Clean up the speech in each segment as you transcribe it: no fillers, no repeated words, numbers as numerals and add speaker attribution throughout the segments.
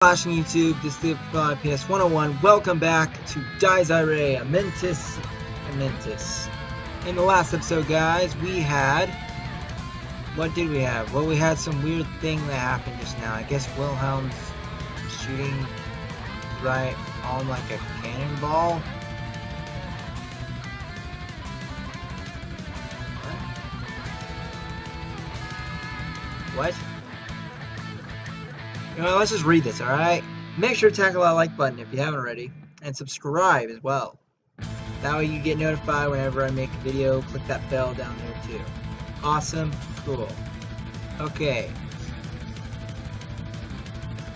Speaker 1: Flashing YouTube, this is PS 101. Welcome back to Irae, Amentes. In the last episode, guys, we had... What did we have? Well, we had some weird thing that happened just now. I guess Wilhelm's shooting right on like a cannonball. What? You know, let's just read this, alright? Make sure to tackle that like button if you haven't already, and subscribe as well. That way you get notified whenever I make a video. Click that bell down there too. Awesome, cool. Okay.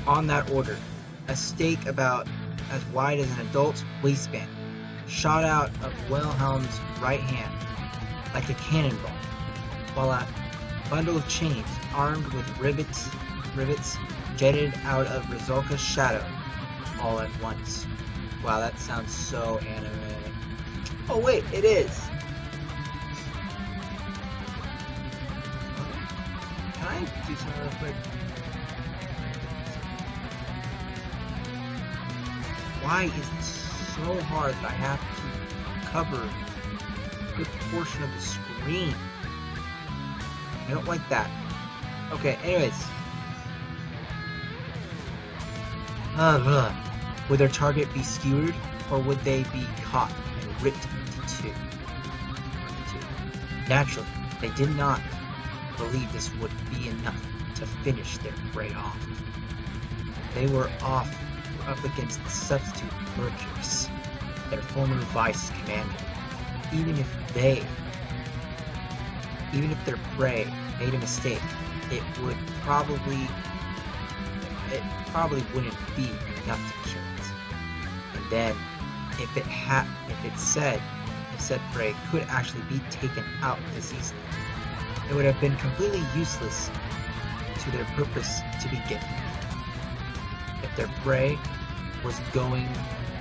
Speaker 1: On that order, a stake about as wide as an adult's waistband shot out of Wilhelm's right hand like a cannonball, while a bundle of chains armed with rivets jetted out of Rizolka's shadow all at once. Wow, that sounds so anime. Oh wait, it is! Can I do something real quick? Why is it so hard that I have to cover a good portion of the screen? I don't like that. Okay, anyways. Would their target be skewered, or would they be caught and ripped into two? Naturally, they did not believe this would be enough to finish their prey off. They were up against the substitute Mercurius, their former vice commander. Even if their prey made a mistake, it probably wouldn't be enough to kill it. And then, if said prey could actually be taken out this easily, it would have been completely useless to their purpose to begin with. If their prey was going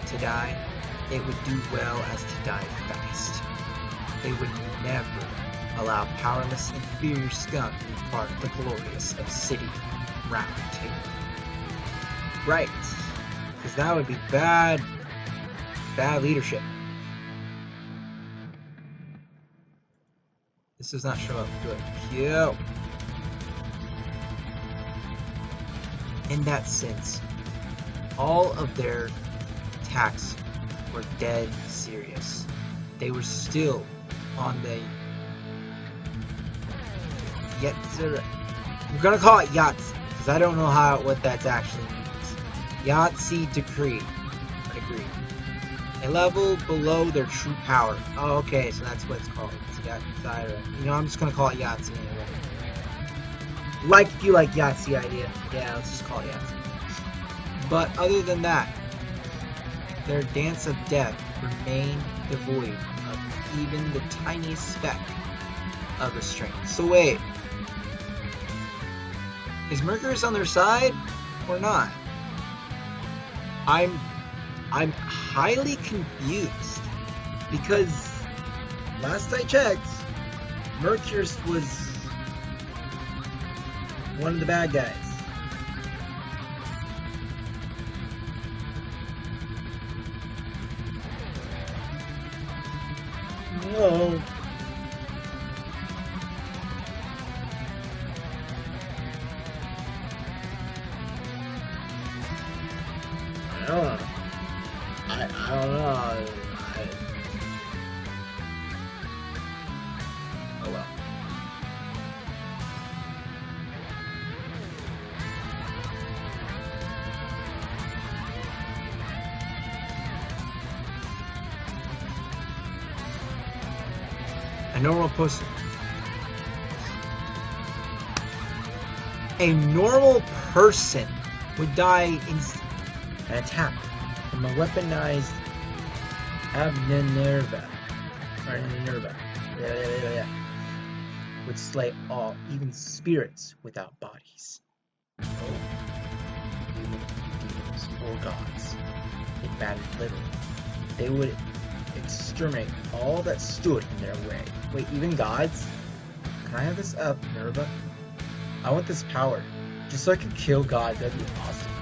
Speaker 1: to die, it would do well as to die fast. They would never allow powerless, inferior scum to be part of the glorious of City Round Table. Right, because that would be bad leadership. This does not show up good. Cute. In that sense, all of their attacks were dead serious. They were still on the I'm gonna call it Yahtzee, because I don't know what that actually means. Yahtzee decree. A level below their true power. Oh, okay, so that's what it's called. It's Irae. You know, I'm just gonna call it Yahtzee anyway. If you like Yahtzee idea. Yeah, let's just call it Yahtzee. But other than that, their dance of death remained devoid of even the tiniest speck of restraint. So wait, is Mercurius on their side or not? I'm highly confused, because last I checked, Mercurius was one of the bad guys. No. I don't know. I don't know. Oh well. A normal person would die in an attack from a weaponized Minerva. Yeah. Would slay all, even spirits without bodies. Oh, demons or gods. It mattered little. They would exterminate all that stood in their way. Wait, even gods? Can I have this Minerva? I want this power. Just so I can kill gods, that'd be awesome.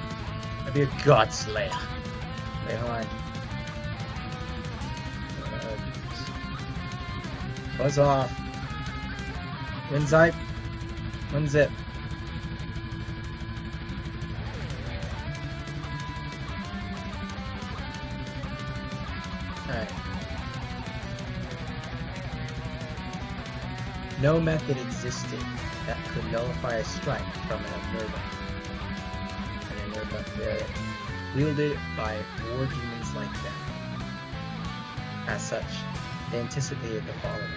Speaker 1: I'll be a God Slayer. Wait, hold on. Buzz off. Winzip. Winzip. Alright. No method existed that could nullify a strike from an Unnerva variant wielded by war demons like them. As such, they anticipated the following.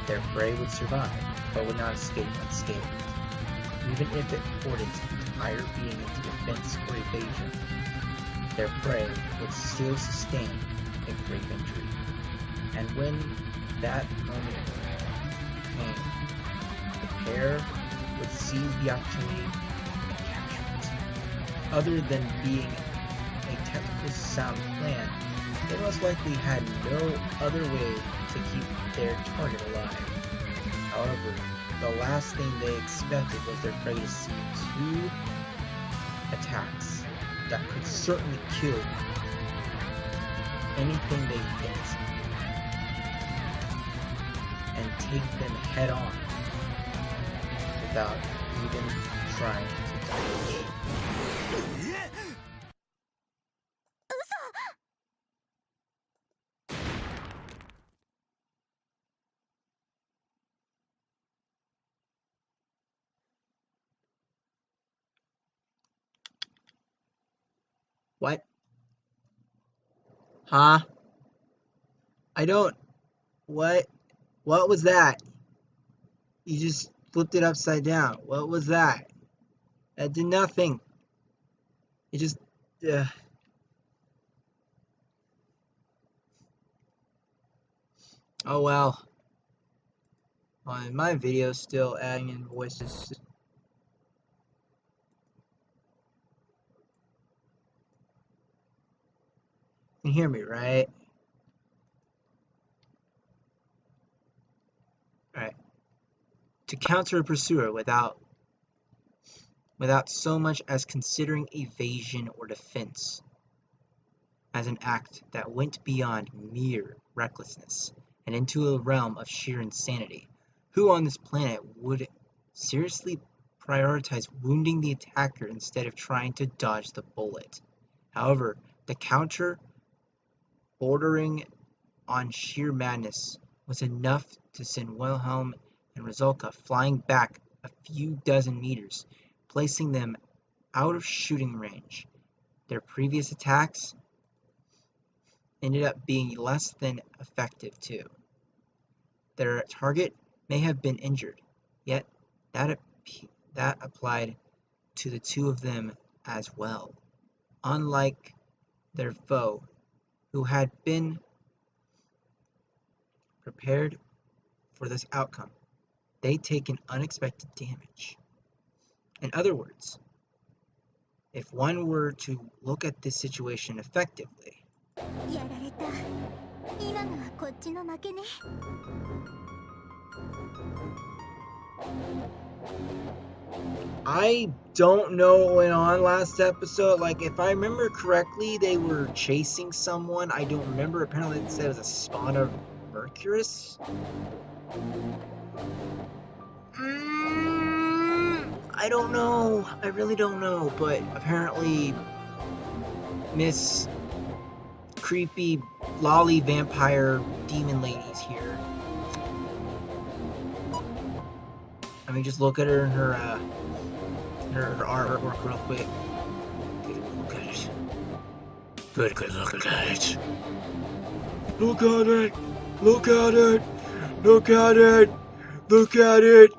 Speaker 1: Their prey would survive, but would not escape unscathed. Even if it poured its entire being into defense or evasion, their prey would still sustain a grave injury. And when that moment came, the pair would seize the opportunity and capture it. Other than being a technical sound plan, they most likely had no other way to keep their target alive. However, the last thing they expected was their prey to see two attacks that could certainly kill anything they hit and take them head on without even trying to dodge. What? Huh? I don't... What? What was that? You just flipped it upside down. What was that? That did nothing. It just... Oh well. On my video, still adding in voices. You can hear me, right? Alright. To counter a pursuer without so much as considering evasion or defense as an act that went beyond mere recklessness and into a realm of sheer insanity. Who on this planet would seriously prioritize wounding the attacker instead of trying to dodge the bullet? However, the counter, bordering on sheer madness, was enough to send Wilhelm and Rizulka flying back a few dozen meters, placing them out of shooting range. Their previous attacks ended up being less than effective too. Their target may have been injured, yet that applied to the two of them as well. Unlike their foe, who had been prepared for this outcome, they taken unexpected damage. In other words, if one were to look at this situation effectively, I don't know what went on last episode. Like, if I remember correctly, they were chasing someone. I don't remember. Apparently it said it was a spawn of Mercurus. I don't know. I really don't know. But apparently Miss Creepy Lolly Vampire Demon Lady's here. I mean, just look at her and her artwork real quick. Look at it. Good look at it. Look at it. Look at it. Look at it. Look at it.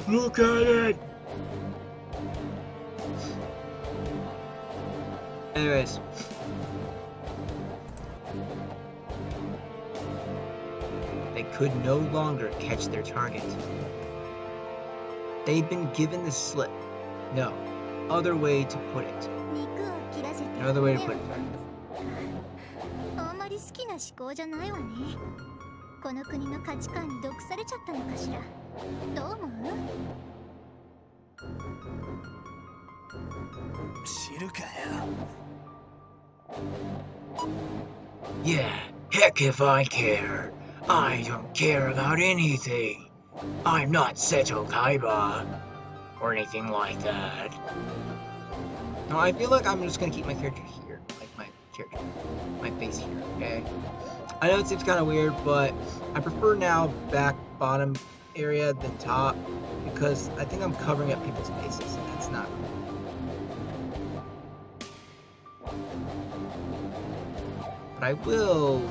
Speaker 1: Look at it! Anyways. They could no longer catch their target. They'd been given the slip. No, other way to put it. Another way to put it.
Speaker 2: あんまり好きな思考じゃないわね。この国の価値観に毒されちゃったのかしら。どう思う？
Speaker 3: 知るかよ。
Speaker 1: Yeah, heck if I care. I don't care about anything. I'm not Seto Kaiba or anything like that. No, I feel like I'm just gonna keep my character here, like my face here, okay? I know it seems kind of weird, but I prefer now back bottom area than top because I think I'm covering up people's faces, and that's not cool. But I will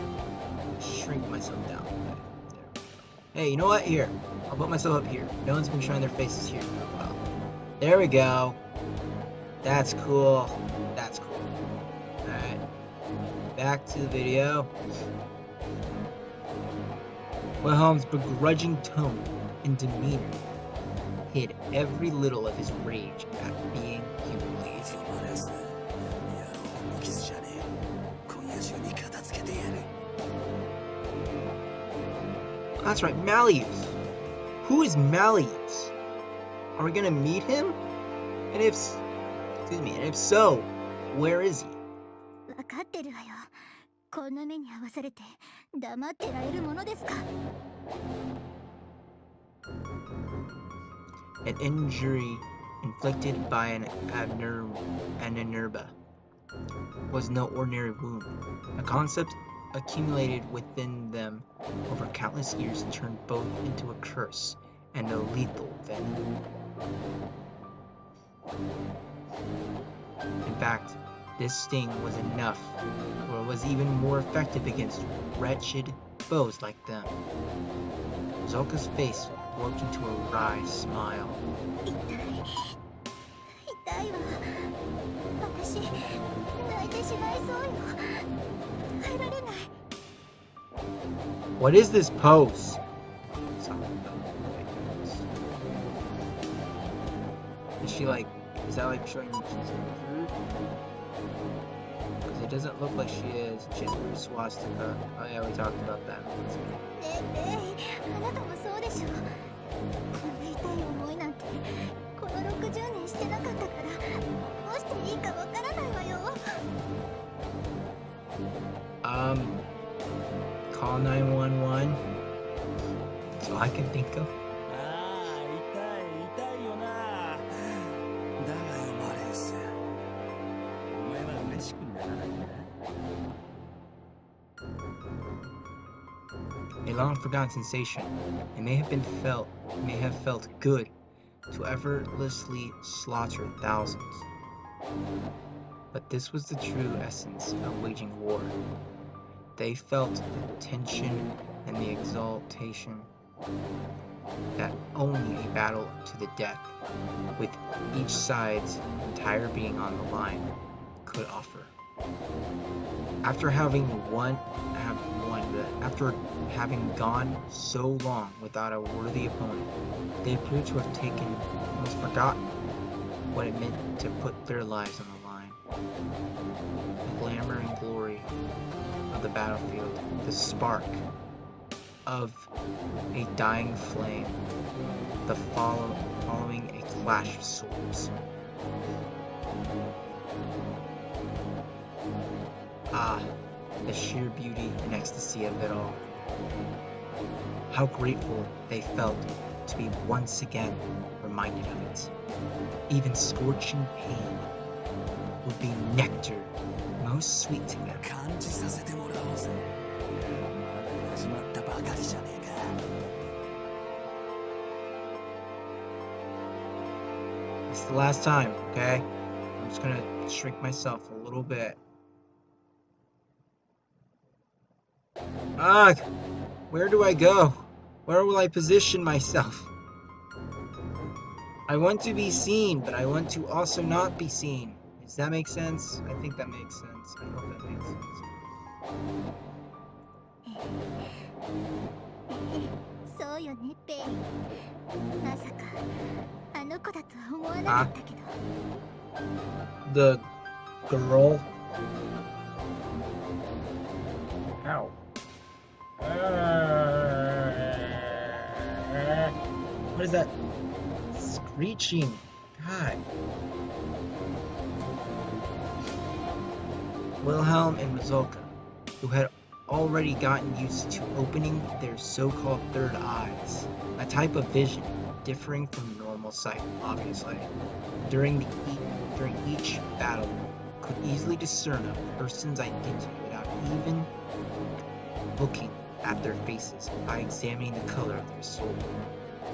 Speaker 1: shrink myself down. Okay, there. Hey, you know what? Here, I'll put myself up here. No one's been showing their faces here for a while. There we go. That's cool. That's cool. Alright. Back to the video. Wilhelm's begrudging tone and demeanor hid every little of his rage at being humiliated. That's right, Malleus. Who is Malleus? Are we gonna meet him? And if so, where is he?
Speaker 2: わかってるわよ。こんな目に遭わされて黙ってられるものですか。
Speaker 1: An injury inflicted by an anerba was no ordinary wound. A concept accumulated within them over countless years turned both into a curse and a lethal venom. In fact, this sting was enough, or was even more effective against wretched foes like them. Zoka's face warped into a wry smile.
Speaker 2: 痛いわ。私泣いてしまいそうよ。耐えられない。
Speaker 1: What is this pose? Is she like, is that like showing that she's injured? Because it doesn't look like she is. She has a swastika. Oh yeah, we talked about that.
Speaker 2: ねえ、あなたもそうでしょ。こんな痛い思いなんてこの60年してなかったからどうしていいかわからないわよ。
Speaker 1: Call 911. That's all I can think of. A long-forgotten sensation. It may have felt good to effortlessly slaughter thousands. But this was the true essence of waging war. They felt the tension and the exaltation that only a battle to the death, with each side's entire being on the line, could offer. After having gone so long without a worthy opponent, they appear to have almost forgotten what it meant to put their lives on the line. The glamour and glory of the battlefield, the spark of a dying flame, the following a clash of swords. Ah, the sheer beauty and ecstasy of it all. How grateful they felt to be once again reminded of it. Even scorching pain would be nectar most sweet to them. It's the last time, okay? I'm just gonna shrink myself a little bit. Ugh! Where do I go? Where will I position myself? I want to be seen, but I want to also not be seen. Does that make sense? I think that makes sense. I hope that makes sense.
Speaker 2: そうよね、ペイ。まさかあの子だとは思わなかったけど。
Speaker 1: The girl. Ow. What is that? Screeching. God. Wilhelm and Mazolka, who had already gotten used to opening their so-called third eyes, a type of vision differing from normal sight, obviously, during each battle, could easily discern a person's identity without even looking at their faces by examining the color of their soul.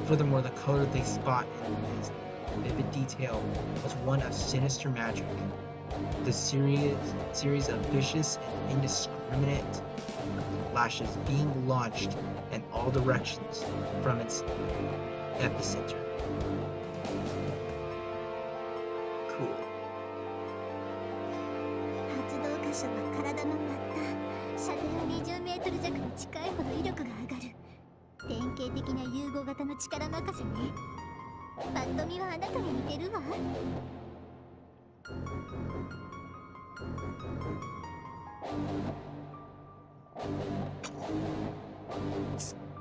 Speaker 1: Furthermore, the color they spot in this vivid detail was one of sinister magic. The series of vicious and indiscriminate flashes being launched in all directions from its epicenter. Cool.
Speaker 2: 発動箇所は体の末端、射程は20メートル弱に近いほど威力が上がる。典型的な融合型の力任せね。パッと見はあなたに似てるわ。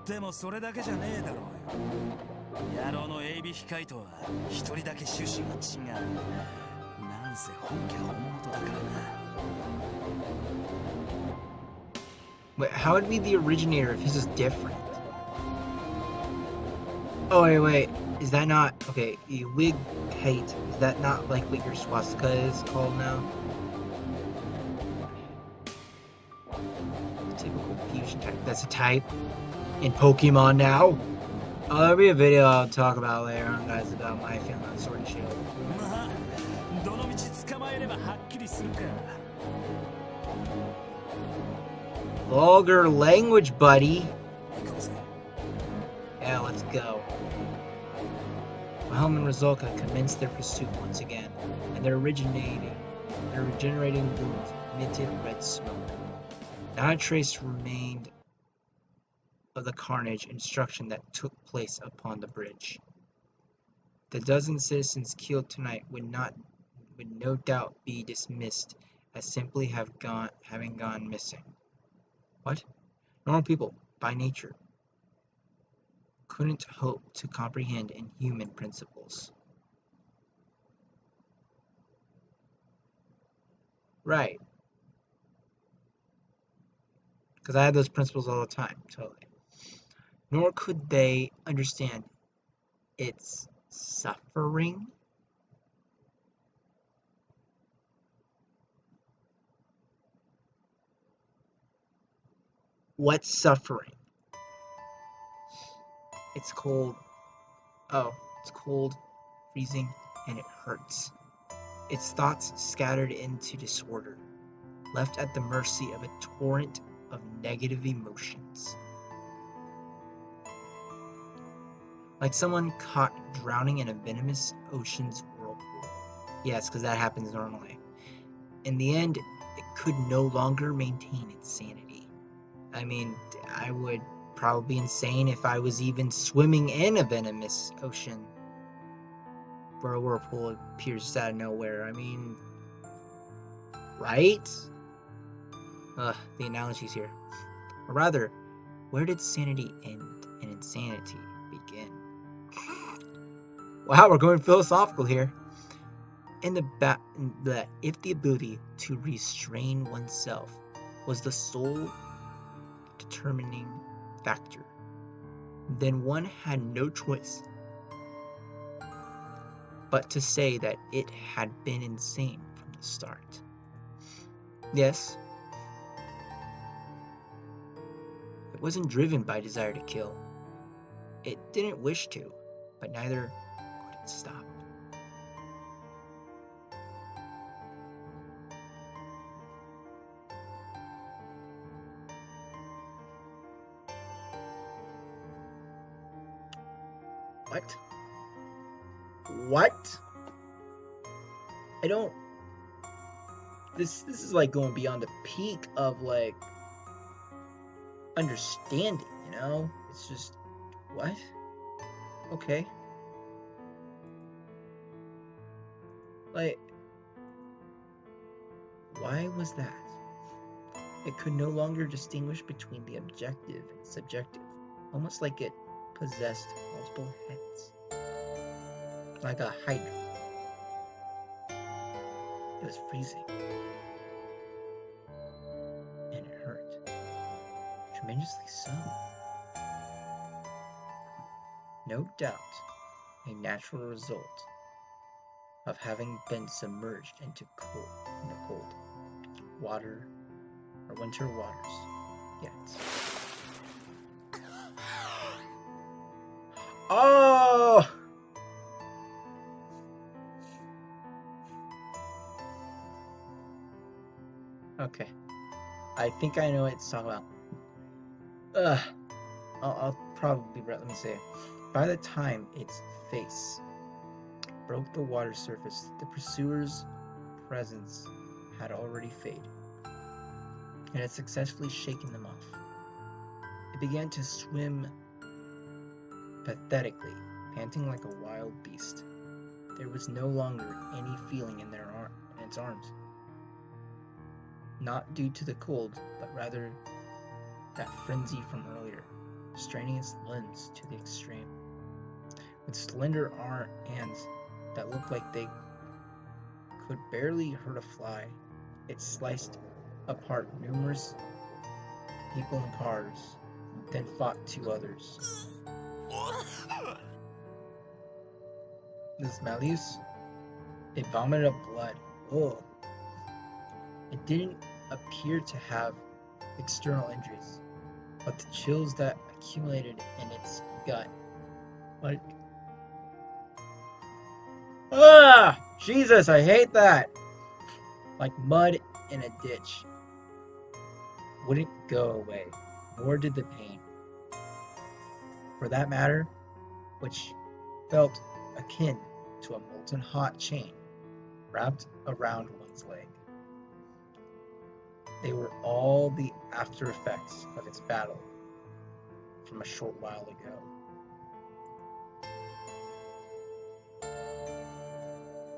Speaker 3: でもそれだけじゃねえだろうよ。野郎のエイビヒカイとは一人だけ趣旨が違う。なんせ本家本元だからな。
Speaker 1: But how would be the originator if his is different? Oh wait, is that not okay? Wig height, is that not like what your swastika is called now? Typical fusion type. That's a type in Pokemon now. Oh, there'll be a video I'll talk about later on, guys, about my feeling on Sword and Shield.
Speaker 3: まあ、どの道捕まえればはっきりするか。
Speaker 1: Vulgar language, buddy.
Speaker 3: 行こうぜ。
Speaker 1: Yeah, let's go. Wilhelm and Rizolka commenced their pursuit once again, and their regenerating wounds emitted red smoke. Not a trace remained of the carnage and destruction that took place upon the bridge. The dozen citizens killed tonight would no doubt be dismissed as simply having gone missing. What? Normal people, by nature, couldn't hope to comprehend inhuman principles. Right. Because I have those principles all the time, totally. Nor could they understand its suffering. What's suffering? It's cold. Oh, it's cold, freezing, and it hurts. Its thoughts scattered into disorder, left at the mercy of a torrent of negative emotions. Like someone caught drowning in a venomous ocean's whirlpool. Yes, because that happens normally. In the end, it could no longer maintain its sanity. I mean, I would probably be insane if I was even swimming in a venomous ocean where a whirlpool appears out of nowhere. I mean, right? The analogies here. Or rather, where did sanity end and insanity begin? Wow, we're going philosophical here. If the ability to restrain oneself was the sole determining factor, then one had no choice but to say that it had been insane from the start. Yes, it wasn't driven by desire to kill. It didn't wish to, but neither could it stop. What? What? I don't... This is like going beyond the peak of like understanding, you know? It's just... What? Okay. Like... Why was that? It could no longer distinguish between the objective and subjective, almost like it possessed multiple heads. Like a hydra. It was freezing. And it hurt. Tremendously so. No doubt, a natural result of having been submerged into the cold water or winter waters yet. Oh! Okay. I think I know what it's talking about. I'll probably, let me say it. By the time its face broke the water surface, the pursuer's presence had already faded, and had successfully shaken them off. It began to swim pathetically, panting like a wild beast. There was no longer any feeling in its arms. Not due to the cold, but rather that frenzy from earlier, straining its limbs to the extreme. With slender hands that looked like they could barely hurt a fly, it sliced apart numerous people and cars, then fought 2 others. This Malleus, it vomited up blood. Oh. It didn't appear to have external injuries, but the chills that accumulated in its gut, like, Jesus, I hate that! Like mud in a ditch, wouldn't go away, nor did the pain. For that matter, which felt akin to a molten hot chain wrapped around one's leg. They were all the after effects of its battle from a short while ago.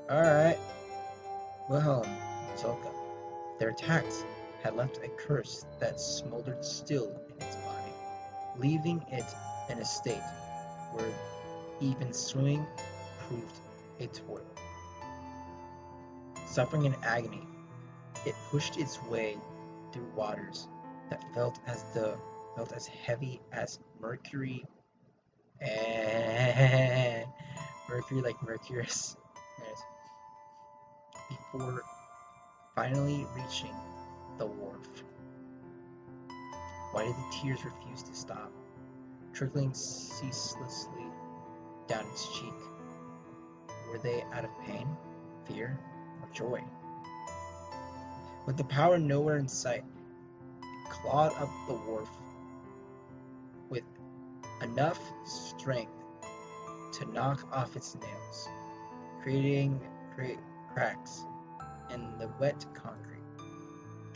Speaker 1: Alright. Wilhelm and Zolka. Their attacks had left a curse that smoldered still in its body, leaving it in a state where even swimming proved a toil. Suffering in agony, it pushed its way through waters that felt as heavy as mercury, mercury like mercurous, before finally reaching the wharf. Why did the tears refuse to stop, trickling ceaselessly down its cheek? Were they out of pain, fear, or joy? With the power nowhere in sight, it clawed up the wharf with enough strength to knock off its nails, creating cracks in the wet concrete.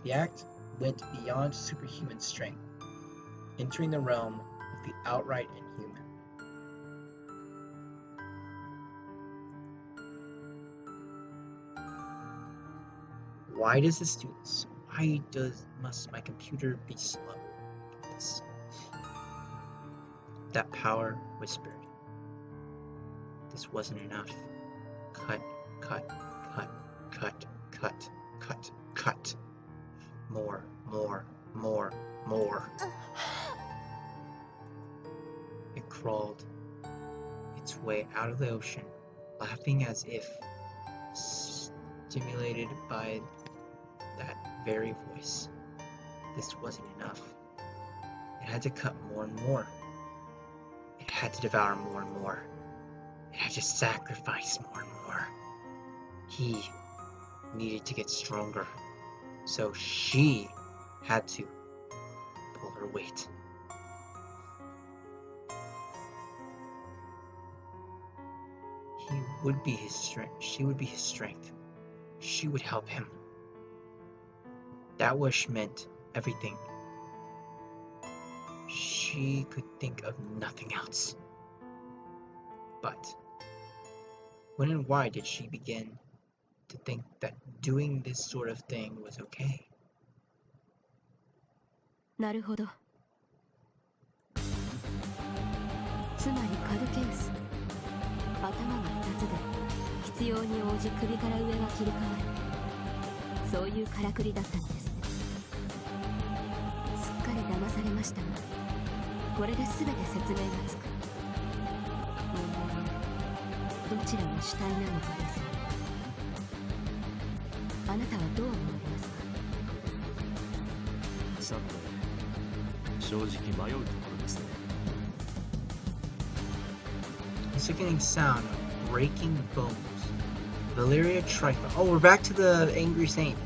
Speaker 1: The act went beyond superhuman strength, entering the realm of the outright inhuman. Why does this do this? Why must my computer be slow? This. That power whispered. This wasn't enough. Cut, cut, cut, cut, cut, cut, cut. More, more, more, more. It crawled its way out of the ocean, laughing as if stimulated by that very voice. This wasn't enough. It had to cut more and more. It had to devour more and more. It had to sacrifice more and more. He needed to get stronger, so she had to pull her weight. He would be his strength. She would be his strength. She would help him. That wish meant everything. She could think of nothing else. But when and why did she begin to think that doing this sort of thing was okay.
Speaker 4: なるほど。つまりカルケウス、頭が2つで必要に応じ首から上が切り替わる、そういうからくりだったんですね。すっかり騙されましたが、これで全て説明がつく。問題はどちらの主体なのかです。あなたはどう思われますか？
Speaker 5: さて、正直迷うところですね。
Speaker 1: The sickening sound of breaking bones. Valeria Trifle. Oh, we're back to the angry saint.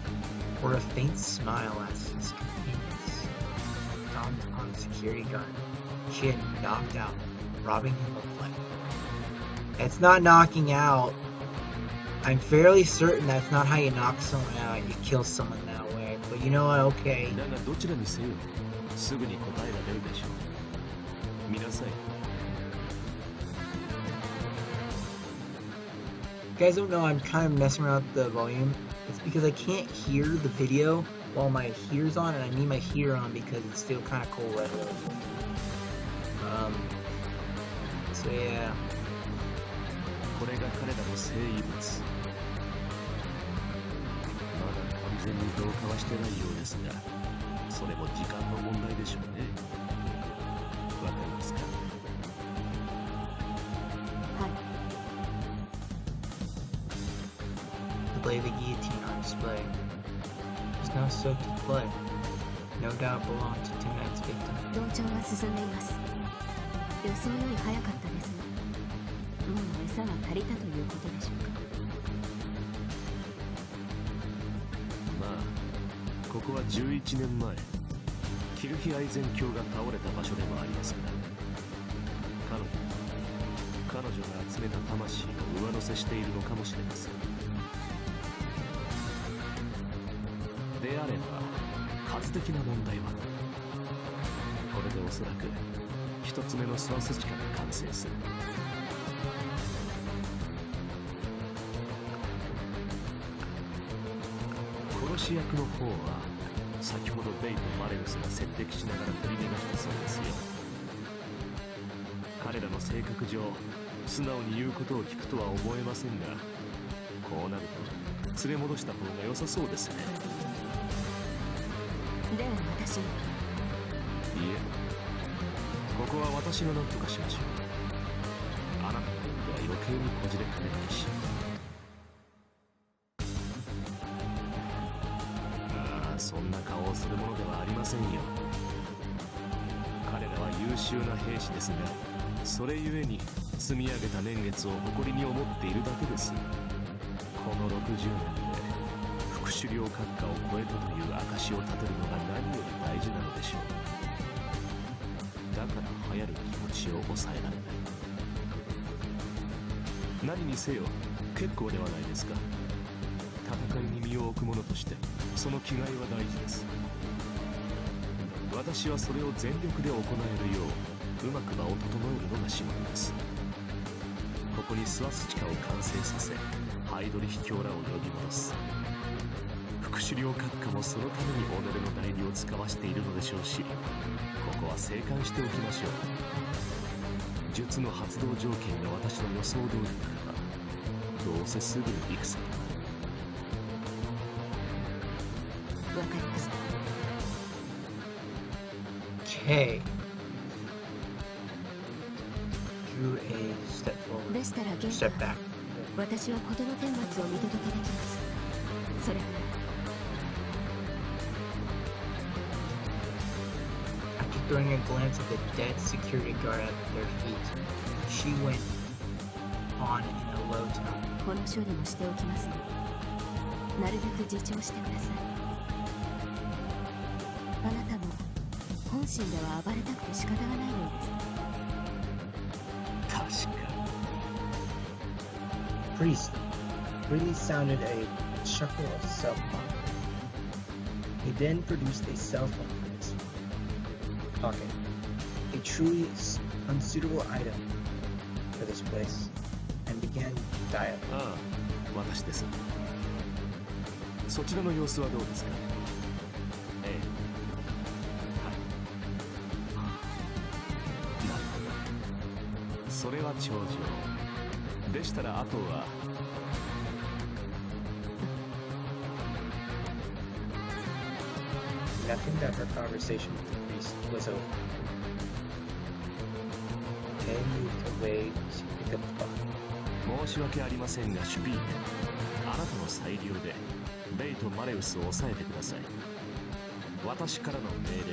Speaker 1: Or a faint smile as his companions stomped on the security guard she had knocked out, robbing him of life. It's not knocking out. I'm fairly certain that's not how you knock someone out. You kill someone that way. But you know what? Okay.
Speaker 5: だがどちらにせよ、すぐに答えが出るでしょう。見なさい。
Speaker 1: You guys don't know I'm kind of messing around with the volume. It's because I can't hear the video while my heater's on, and I need my heater on because it's still kind of cold right now. So yeah.
Speaker 5: これが彼らの生異物。まだ完全に同化はしてないようですが、それも時間の問題でしょうね。わかりますか？
Speaker 4: はい。
Speaker 1: The blade of the guillotine on display. There's no soaked with blood. No doubt belonged to tonight's victim.
Speaker 4: 同調は進んでいます。予想より早かったですね。もう餌は足りたということでしょうか。
Speaker 5: まあ、ここは11年前、キルヒアイゼン教が倒れた場所でもありますから、彼女が集めた魂を上乗せしているのかもしれません。であれば、数的な問題はない。これでおそらく一つ目のスワスチカが完成する。殺し役の方は先ほどベイとマレウスが説得しながら取り逃がしたそうですよ。彼らの性格上素直に言うことを聞くとは思えませんが、こうなると連れ戻した方が良さそうですね。
Speaker 4: では私も。
Speaker 5: いえ、ここは私が何とかしましょう。あなたにとっては余計にこじれかねないし。そんな顔をするものではありませんよ。彼らは優秀な兵士ですが、それゆえに積み上げた年月を誇りに思っているだけです。この60年で副首領閣下を超えたという証を立てるのが何より大事なのでしょう。だから流行る気持ちを抑えられない。何にせよ結構ではないですか。戦いに身を置く者としてその気概は大事です。私はそれを全力で行えるよううまく場を整えるのが仕事です。ここにスワスチカを完成させ、ハイドリヒ教らを呼び戻す。副首領閣下もそのために己の代理を使わしているのでしょうし、ここは静観しておきましょう。術の発動条件が私の予想通りならば、どうせすぐに戦と。
Speaker 4: わかりました。
Speaker 1: Okay. Drew a step forward.
Speaker 4: でしたら現
Speaker 1: Step
Speaker 4: 在、
Speaker 1: back.
Speaker 4: 私は事の顛末を見届けできます。それから
Speaker 1: After throwing a glance at the dead security guard at their feet, she went on in a low tone.
Speaker 4: この処理もしておきますので、なるべく自重してください。あなたも本心では暴れたくて仕方がないようです。
Speaker 5: 確かに。
Speaker 1: Priest really sounded a chuckle of self-mockery. He then produced a cell phone from his pocket, a truly unsuitable item for this place, and began dialing.
Speaker 5: ああ、私です。そちらの様子はどうですか？ええ。はい。なるほど。それは長寿でしたら、あとは
Speaker 1: Nothing that her conversation with the priest was over. Kay moved away to pick up the phone.
Speaker 5: 申し訳ありませんが、シュピーテン、あなたの裁量でベイとマレウスを抑えてください。私からの命令だ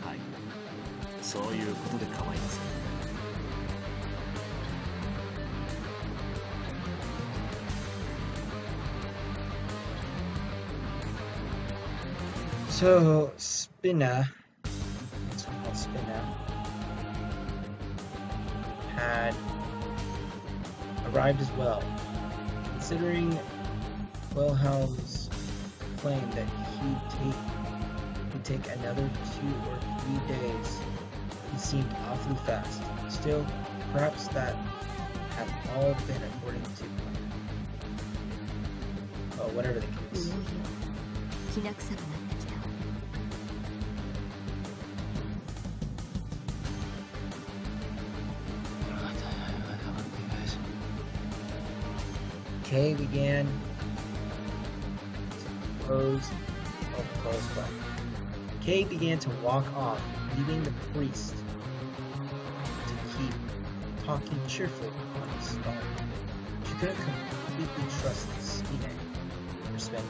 Speaker 5: と。はい、そういうことで構いません。
Speaker 1: So, Spinna, it's called Spinna, had arrived as well. Considering Wilhelm's claim that he'd take another 2 or 3 days, he seemed awfully fast. Still, perhaps that had all been according to plan. Well, whatever the case.
Speaker 4: きな臭くなってきた。
Speaker 1: Kay began Kay began to walk off, leaving the priest to keep talking cheerfully on his phone. She couldn't completely trust Spinne or Sven,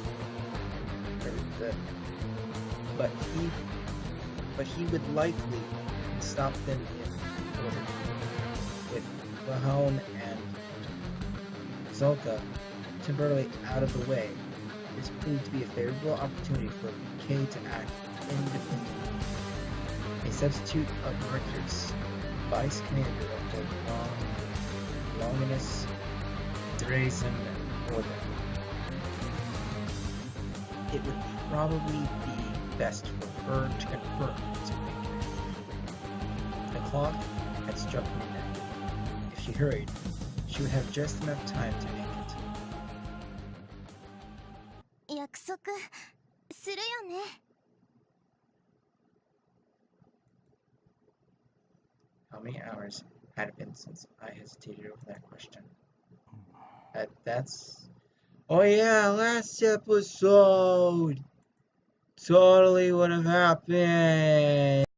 Speaker 1: but he would likely stop them in order. With Wilhelm and Zolka temporarily out of the way, this proved to be a favorable opportunity for Kay to act independently. A substitute of Marcus, vice commander of the Longinus Dresden Order. It would probably be best for her to confirm to Baker. The clock had struck midnight. If she hurried, she would have just enough time to make it.
Speaker 2: 約束するよね。
Speaker 1: How many hours had it been since I hesitated over that question? That's... Oh yeah, last episode! Totally would have happened!